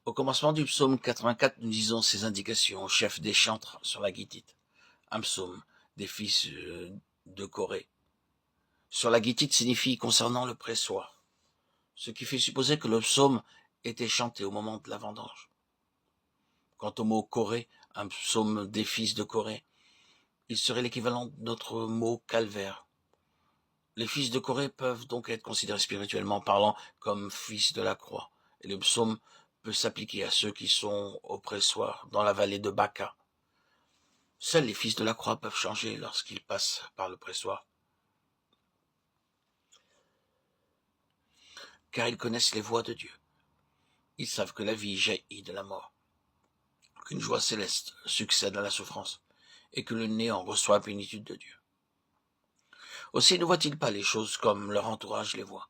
Au commencement du psaume 84, nous disons ces indications au chef des chantres sur la guitite. Un psaume des fils de Corée. Sur la guitite signifie concernant le pressoir, ce qui fait supposer que le psaume était chanté au moment de la vendange. Quant au mot Corée, un psaume des fils de Corée, il serait l'équivalent de notre mot calvaire. Les fils de Corée peuvent donc être considérés spirituellement parlant comme fils de la croix, et le psaume peut s'appliquer à ceux qui sont au pressoir dans la vallée de Baca. Seuls les fils de la croix peuvent changer lorsqu'ils passent par le pressoir, car ils connaissent les voies de Dieu. Ils savent que la vie jaillit de la mort, qu'une joie céleste succède à la souffrance, et que le néant reçoit la plénitude de Dieu. Aussi ne voient-ils pas les choses comme leur entourage les voit.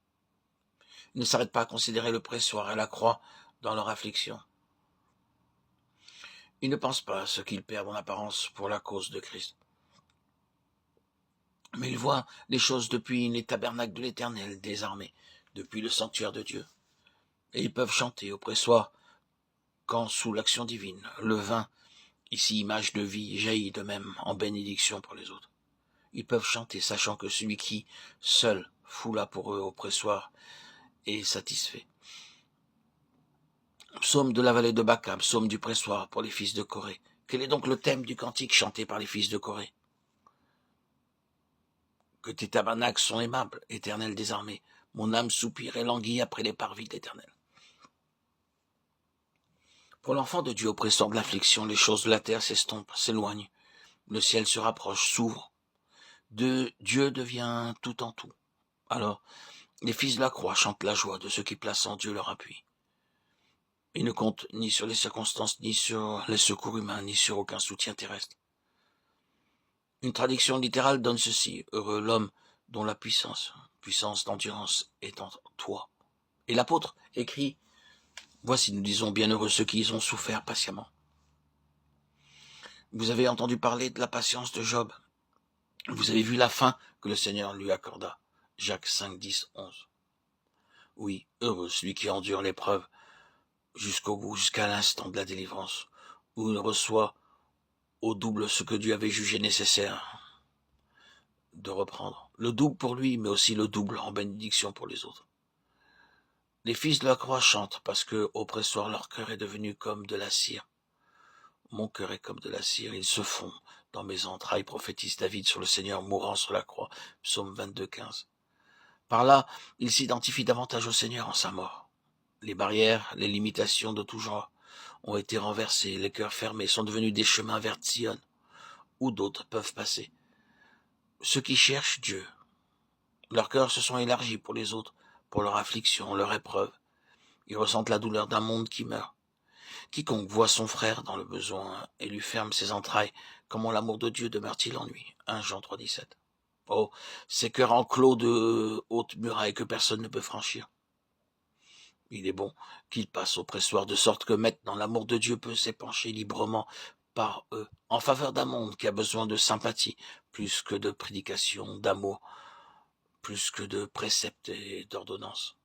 Ils ne s'arrêtent pas à considérer le pressoir et la croix dans leur affliction. Ils ne pensent pas à ce qu'ils perdent en apparence pour la cause de Christ. Mais ils voient les choses depuis les tabernacles de l'Éternel des armées, depuis le sanctuaire de Dieu. Et ils peuvent chanter au pressoir quand, sous l'action divine, le vin, ici image de vie, jaillit de même en bénédiction pour les autres. Ils peuvent chanter, sachant que celui qui, seul, foula pour eux au pressoir, est satisfait. Psaume de la vallée de Baca, psaume du pressoir pour les fils de Corée. Quel est donc le thème du cantique chanté par les fils de Corée? Que tes tabernacles sont aimables, Éternel des armées. Mon âme soupire et languit après les parvis de l'Éternel. Pour l'enfant de Dieu oppresseur de l'affliction, les choses de la terre s'estompent, s'éloignent. Le ciel se rapproche, s'ouvre. Dieu devient tout en tout. Alors, les fils de la croix chantent la joie de ceux qui placent en Dieu leur appui. Ils ne comptent ni sur les circonstances, ni sur les secours humains, ni sur aucun soutien terrestre. Une traduction littérale donne ceci: heureux l'homme dont la puissance d'endurance est en toi. Et l'apôtre écrit: voici, nous disons, bienheureux ceux qui ont souffert patiemment. Vous avez entendu parler de la patience de Job. Vous avez vu la fin que le Seigneur lui accorda. Jacques 5, 10, 11. Oui, heureux celui qui endure l'épreuve jusqu'au bout, jusqu'à l'instant de la délivrance, où il reçoit au double ce que Dieu avait jugé nécessaire de reprendre. Le double pour lui, mais aussi le double en bénédiction pour les autres. Les fils de la croix chantent parce que, au pressoir, leur cœur est devenu comme de la cire. Mon cœur est comme de la cire, ils se fond dans mes entrailles, prophétise David sur le Seigneur mourant sur la croix, psaume 22, 15. Par là, il s'identifie davantage au Seigneur en sa mort. Les barrières, les limitations de tout genre ont été renversées, les cœurs fermés sont devenus des chemins vers Sion, où d'autres peuvent passer. Ceux qui cherchent Dieu, leurs cœurs se sont élargis pour les autres, pour leur affliction, leur épreuve. Ils ressentent la douleur d'un monde qui meurt. Quiconque voit son frère dans le besoin et lui ferme ses entrailles, comment l'amour de Dieu demeure-t-il en lui? 1 Jean 3, 17. Oh, ces cœurs enclos de hautes murailles que personne ne peut franchir. Il est bon qu'ils passent au pressoir de sorte que maintenant l'amour de Dieu peut s'épancher librement par eux, en faveur d'un monde qui a besoin de sympathie, plus que de prédication, d'amour, plus que de préceptes et d'ordonnances.